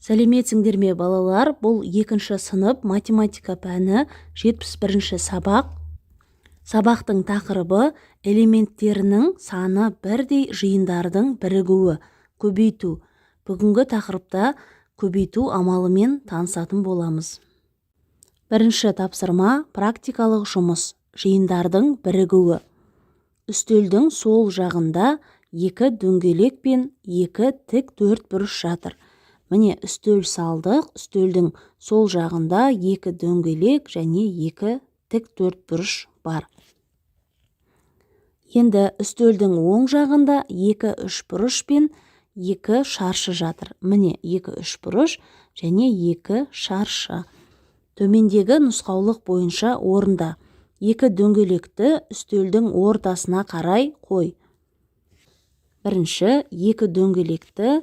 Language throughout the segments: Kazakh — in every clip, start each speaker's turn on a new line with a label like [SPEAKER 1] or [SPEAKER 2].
[SPEAKER 1] Сәлеметсіңдер ме балалар? Бұл 2-ші сынып математика пәні 71-ші сабақ. Сабақтың тақырыбы элементтерінің саны бірдей жиындардың бірігуі, көбейту. Бүгінгі тақырыпта көбейту амалымен танысатын боламыз. Бірінші тапсырма практикалық жұмыс, жиындардың бірігуі. Үстелдің сол жағында 2 дөңгелек пен 2 тік төртбұрыш жатыр. Міне үстел салдық, үстелдің сол жағында 2 дөңгелек және 2 тік төртбұрыш бар. Енді үстелдің оң жағында 2 үшбұрыш пен 2 шаршы жатыр. Міне 2 үшбұрыш және 2 шаршы. Төмендегі нұсқаулық бойынша орында. 2 дөңгелекті үстелдің ортасына қарай қой. Бірінші 2 дөңгелекті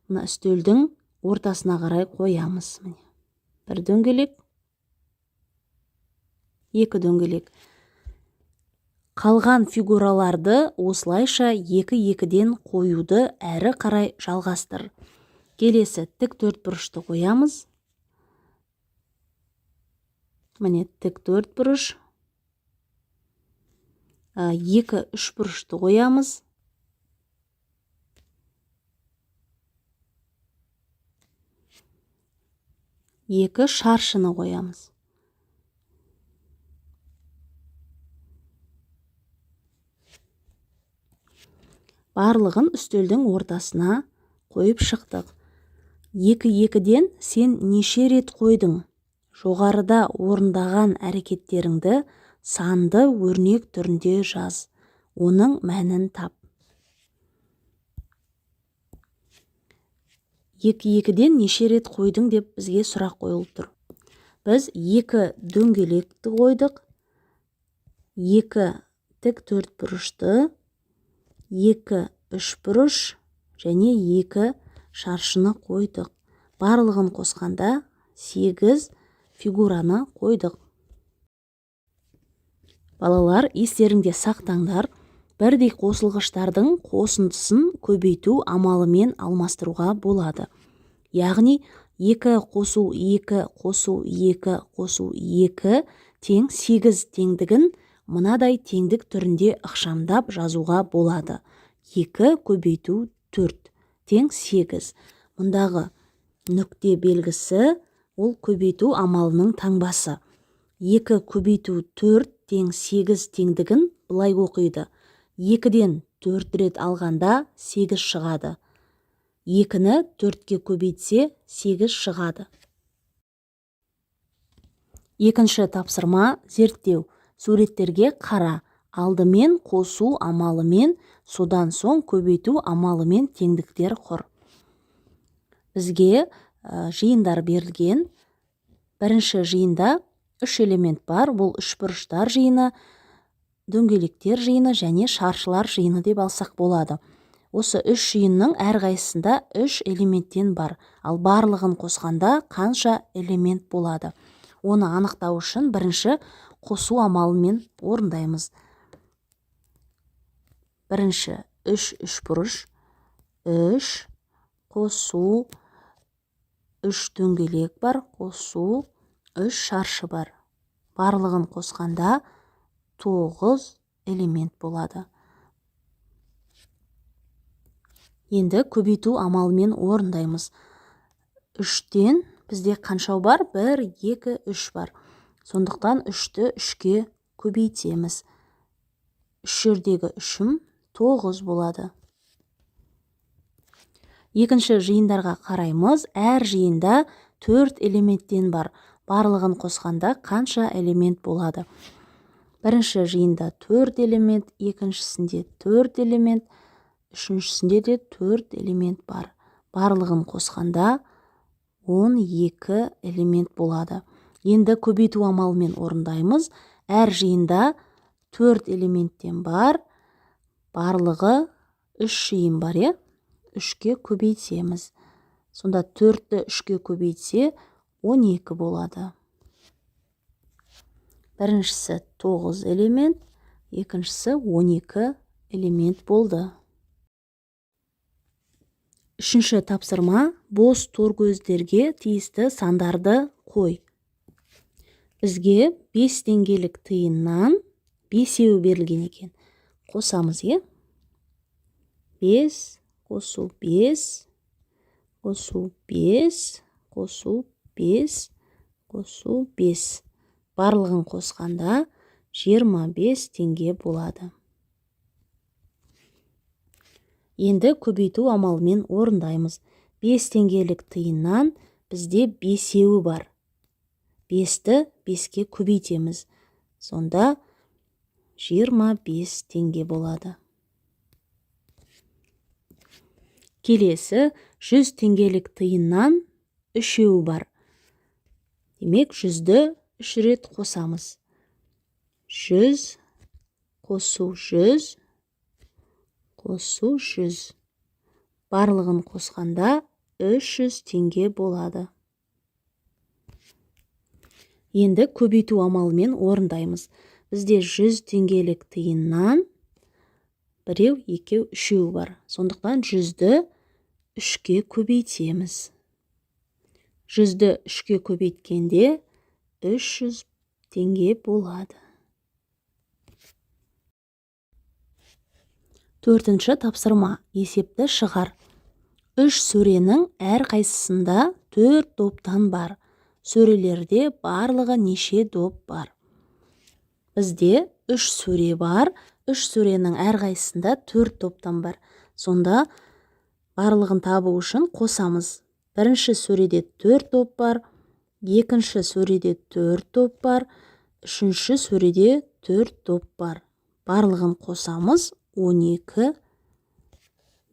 [SPEAKER 1] үстелдің ортасына қарай қоямыз. Бір дөңгелек, 2 дөңгелек. Қалған фигураларды осылайша 2-2-ден қоюды әрі қарай жалғастыр. Келесі тік төртбұрышты қоямыз. Міне тік төртбұрыш. 2 үшбұрышты қоямыз. 2 шаршыны қоямыз. Барлығын үстелдің ортасына қойып шықтық. 2-2-ден сен неше рет қойдың? Жоғарыда орындаған әрекеттеріңді санды өрнек түрінде жаз. Оның мәнін тап. 2-2-ден неше рет қойдың деп бізге сұрақ қойылып тұр. Біз 2 дөңгелекті қойдық, 2 тік төртбұрышты, 2 үшбұрыш және 2 шаршыны қойдық. Барлығын қосқанда 8 фигураны қойдық. Балалар, естеріңде сақтаңдар, бірдей қосылғыштардың қосындысын көбейту амалымен алмастыруға болады. Яғни 2 қосу 2 қосу 2 қосу 2 тең 8 теңдігін мынадай теңдік түрінде ықшамдап жазуға болады. 2 көбейту 4 тең 8. Мұндағы нүкте белгісі ол көбейту амалының таңбасы. 2 көбейту 4 тең 8 теңдігін былай оқиды. 2-ден 4 рет алғанда 8 шығады. 2-ні 4-ке көбейтсе 8 шығады. Екінші тапсырма зерттеу. Суреттерге қара. Алдымен қосу амалымен, содан соң көбейту амалымен теңдіктер құр. Бізге жиындар берілген. Бірінші жиында 3 элемент бар. Бұл үшбұрыштар жиыны, дөңгелектер жиыны және шаршылар жиыны деп алсақ болады. Осы 3 жиынның әрқайсысында 3 элементтен бар. Ал барлығын қосқанда қанша элемент болады? Оны анықтау үшін бірінші қосу амалымен орындаймыз. Бірінші 3 үшбұрыш, 3 қосу, 3 дөңгелек бар, қосу, 3 шаршы бар. Барлығын қосқанда 9 элемент болады. Енді көбейту амалымен орындаймыз. 3-тен бізде қаншау бар? 1, 2, 3 бар. Сондықтан 3-ті 3-ке көбейтеміз. 3 жердегі 3-ім 9 болады. Екінші жиындарға қараймыз. Әр жиында 4 элементтен бар. Барлығын қосқанда қанша элемент болады? Бірінші жиында 4 элемент, екіншісінде 4 элемент, үшіншісінде де 4 элемент бар. Барлығын қосқанда 12 элемент болады. Енді көбейту амалымен орындаймыз. Әр жиында 4 элементтен бар. Барлығы 3 жиын бар, 3-ке көбейтеміз. Сонда 4-ті 3-ке көбейтсе 12 болады. Біріншісі 9 элемент, екіншісі 12 элемент болды. Үшінші тапсырма, бос торкөздерге тиісті сандарды қой. Бізге 5 теңгелік тиыннан 5 берілген екен. Қосамыз, е? 5, қосу 5, қосу 5, қосу 5, қосу 5. Барлығын қосқанда 25 теңге болады. Енді көбейту амалымен орындаймыз. 5 теңгелік тиыннан бізде 5 бар. 5-ті 5-ке көбейтеміз. Сонда 25 теңге болады. Келесі 100 теңгелік тиыннан 3 бар. Демек 100-ді 3 рет қосамыз. 100, қосу 100, қосу 100. Барлығын қосқанда 300 теңге болады. Енді көбейту амалымен орындаймыз. Бізде 100 теңгелік тиыннан біреу, екеу, үшеу бар. Сондықтан 100-ді 3-ке көбейтеміз. 100-ді 3-ке көбейткенде 300 теңге болады. Төртінші тапсырма, есепті шығар. 3 сөренің әр қайсысында 4 топтан бар. Сөрелерде барлығы неше доп бар? Бізде 3 сөре бар. 3 сөренің әр қайсысында 4 топтан бар. Сонда барлығын табу үшін қосамыз. Бірінші сөреде 4 топ бар. Екінші сөреде 4 топ бар. Үшінші сөреде 4 топ бар. Барлығын қосамыз. 12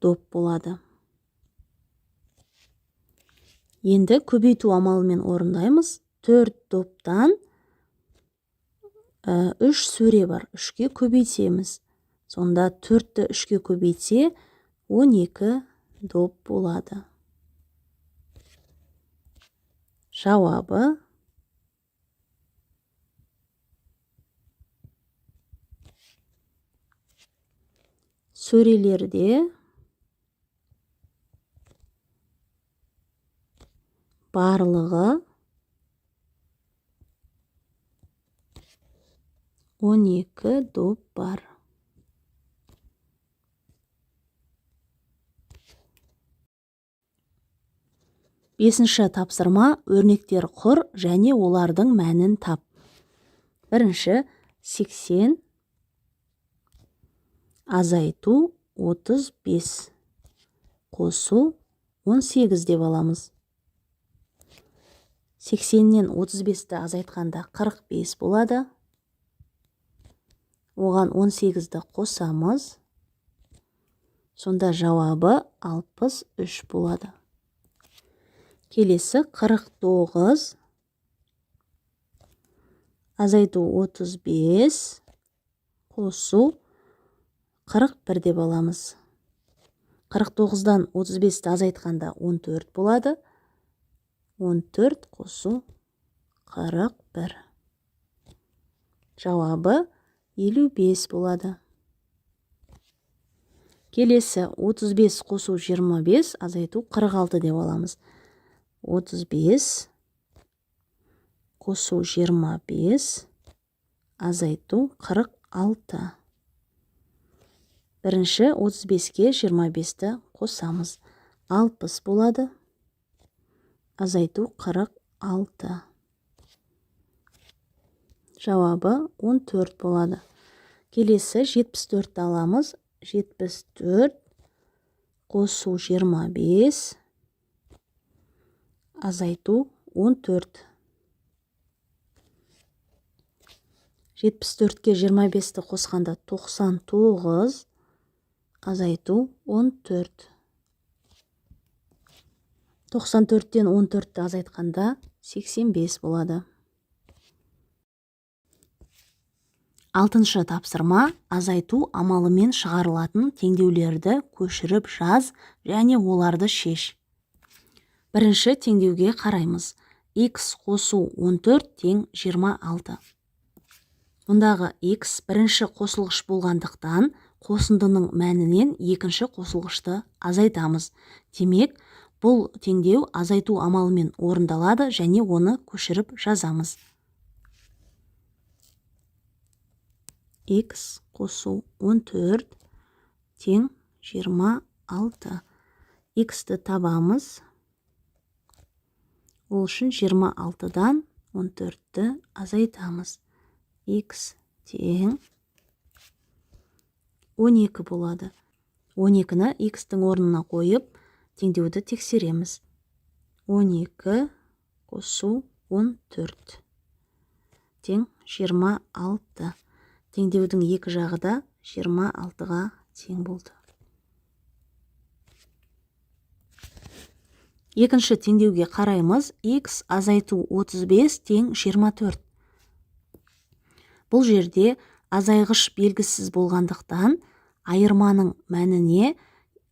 [SPEAKER 1] доп болады. Енді көбейту амалымен орындаймыз. 4 топтан 3 сөре бар. 3-ке көбейтеміз. Сонда 4-ті 3-ке көбейтсе 12 доп болады. Жауабы сөрелерде барлығы 12 доп бар. Бесінші тапсырма, өрнектер құр және олардың мәнін тап. Бірінші 80, азайту 35, қосу 18 деп аламыз. 80-нен 35-ті азайтқанда 45 болады. Оған 18-ді қосамыз. Сонда жауабы 63 болады. Келесі 49, азайту 35, қосу 41 деп аламыз. 49-дан 35-ті азайтқанда 14 болады. 14 қосу 41. Жауабы 55 болады. Келесі 35 қосу 25, азайту 46 деп аламыз. 35 қосу 25, азайту 46. Бірінші 35-ке 25-ті қосамыз. 60 болады. Азайту 46. Жауабы 14 болады. Келесі 74-ті аламыз. 74 қосу 25, азайту 14. 74-ке 25-ті қосқанда 99, азайту 14. 94-тен 14-ті азайтқанда 85 болады. Алтыншы тапсырма, азайту амалымен шығарылатын теңдеулерді көшіріп жаз және оларды шеш. Бірінші теңдеуге қараймыз. X қосу 14 тең 26. Мұндағы X бірінші қосылғыш болғандықтан қосындының мәнінен екінші қосылғышты азайтамыз. Демек, бұл теңдеу азайту амалымен орындалады және оны көшіріп жазамыз. X қосу 14 тең 26. X-ті табамыз. Ол үшін 26-дан 14-ті азайтамыз. X тең 12 болады. 12-ні X-тің орнына қойып, теңдеуді тексереміз. 12 қосу 14 тең 26. Теңдеудің екі жағы да 26-ға тең болды. Екінші теңдеуге қараймыз. X азайту 35 тең 24. Бұл жерде азайғыш белгісіз болғандықтан айырманың мәніне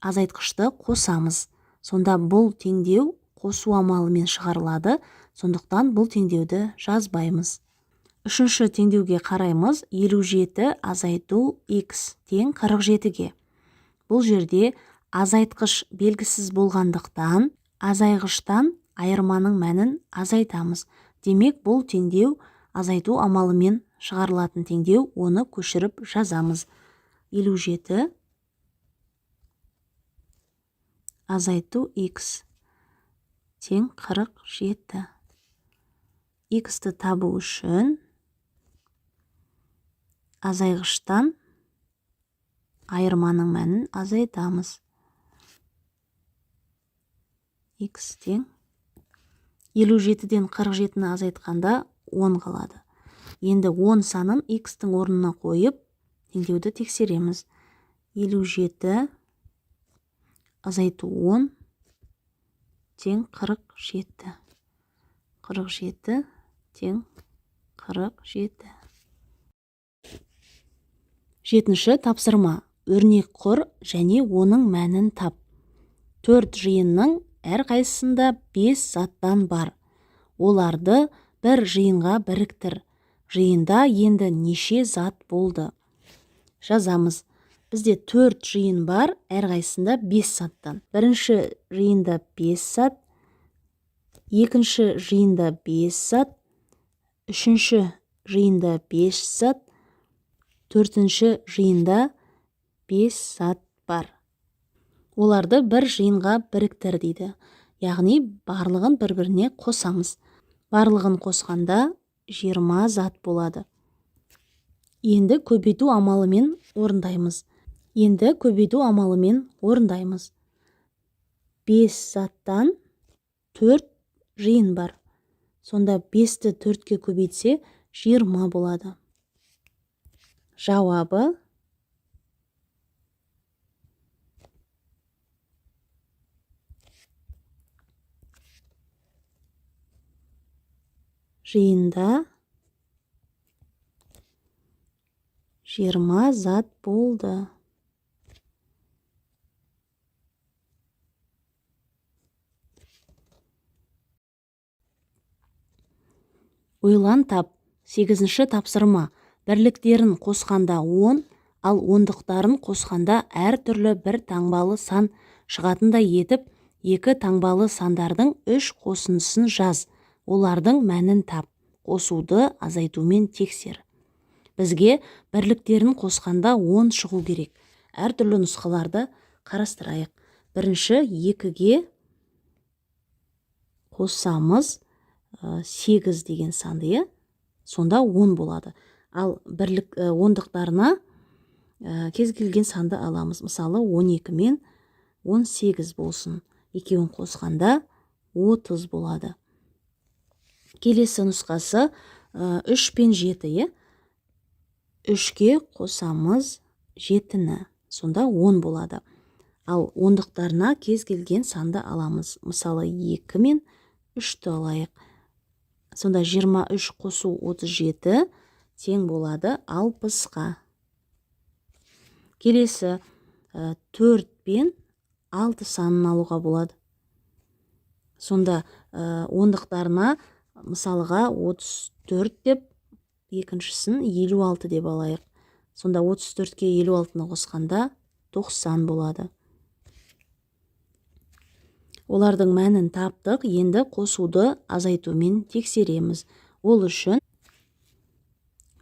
[SPEAKER 1] азайтқышты қосамыз. Сонда бұл теңдеу қосу амалымен шығарылады. Сондықтан бұл теңдеуді жазбаймыз. Үшінші теңдеуге қараймыз. 57 азайту X тең 47-ге. Бұл жерде азайтқыш белгісіз болғандықтан азайғыштан айырманың мәнін азайтамыз. Демек, бұл теңдеу азайту амалымен шығарылатын теңдеу, оны көшіріп жазамыз. 57 азайту X тең 47. X-ті табу үшін азайғыштан айырманың мәнін азайтамыз. X тең 57-ден 47-ні азайтқанда 10 қалады. Енді 10 санын X-тің орнына қойып, теңдеуді тексереміз. 57 азайту 10 тең 47. 47 тең 47. Жетінші тапсырма. Өрнек құр және оның мәнін тап. 4 жиынның әрқайсысында 5 заттан бар. Оларды бір жиынға біріктір. Жиында енді неше зат болды? Жазамыз. Бізде 4 жиын бар, әрқайсысында 5 заттан. Бірінші жиында 5 зат, екінші жиында 5 зат, үшінші жиында 5 зат, төртінші жиында 5 зат бар. Оларды бір жиынға біріктір дейді. Яғни барлығын бір-біріне қосамыз. Барлығын қосқанда 20 зат болады. Енді көбейту амалымен орындаймыз. 5 заттан 4 жиын бар. Сонда 5-ті 4-ке көбейтсе 20 болады. Жауабы жиында 20 зат болды. Ойлан тап. 8-ші тапсырма. Бірліктерін қосқанда 10, ал ондықтарын қосқанда әр түрлі бір таңбалы сан шығатындай етіп, екі таңбалы сандардың 3 қосындысын жаз. Олардың мәнін тап. Қосуды азайтумен тексер. Бізге бірліктерін қосқанда 10 шығу керек. Әр түрлі нұсқаларды қарастырайық. Бірінші 2-ге қосамыз 8 деген санды, сонда 10 болады. Ал бірлік ондықтарына кез келген санды аламыз. Мысалы 12 мен 18 болсын. Екеуін қосқанда 30 болады. Келесі нұсқасы 3 пен 7. 3-ке қосамыз 7-ні, сонда 10 болады. Ал ондықтарына кез келген санды аламыз. Мысалы 2 мен 3-ті алайық. Сонда 23 қосу 37 тең болады 60-ға. Келесі 4 пен 6 санын алуға болады. Сонда ондықтарына мысалға 34 деп, екіншісін 56 деп алайық. Сонда 34-ке 56-ны қосқанда 90 болады. Олардың мәнін таптық, енді қосуды азайтумен тексереміз. Ол үшін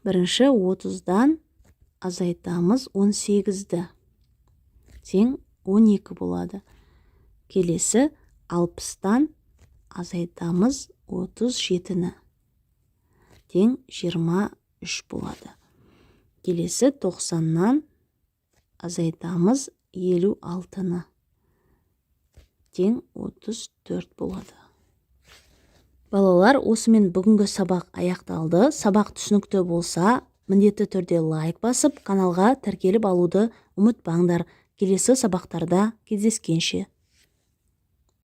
[SPEAKER 1] бірінші 30-дан азайтамыз 18-ді. Тең 12 болады. Келесі 60-тан азайтамыз 37-ні. Тең 23 болады. Келесі 90-нан азайтамыз 56-ны. Тең 34 болады. Балалар, осымен бүгінгі сабақ аяқталды. Сабақ түсінікті болса, міндетті түрде лайк басып, каналға тіркеліп алуды ұмытпаңдар. Келесі сабақтарда кездескенше.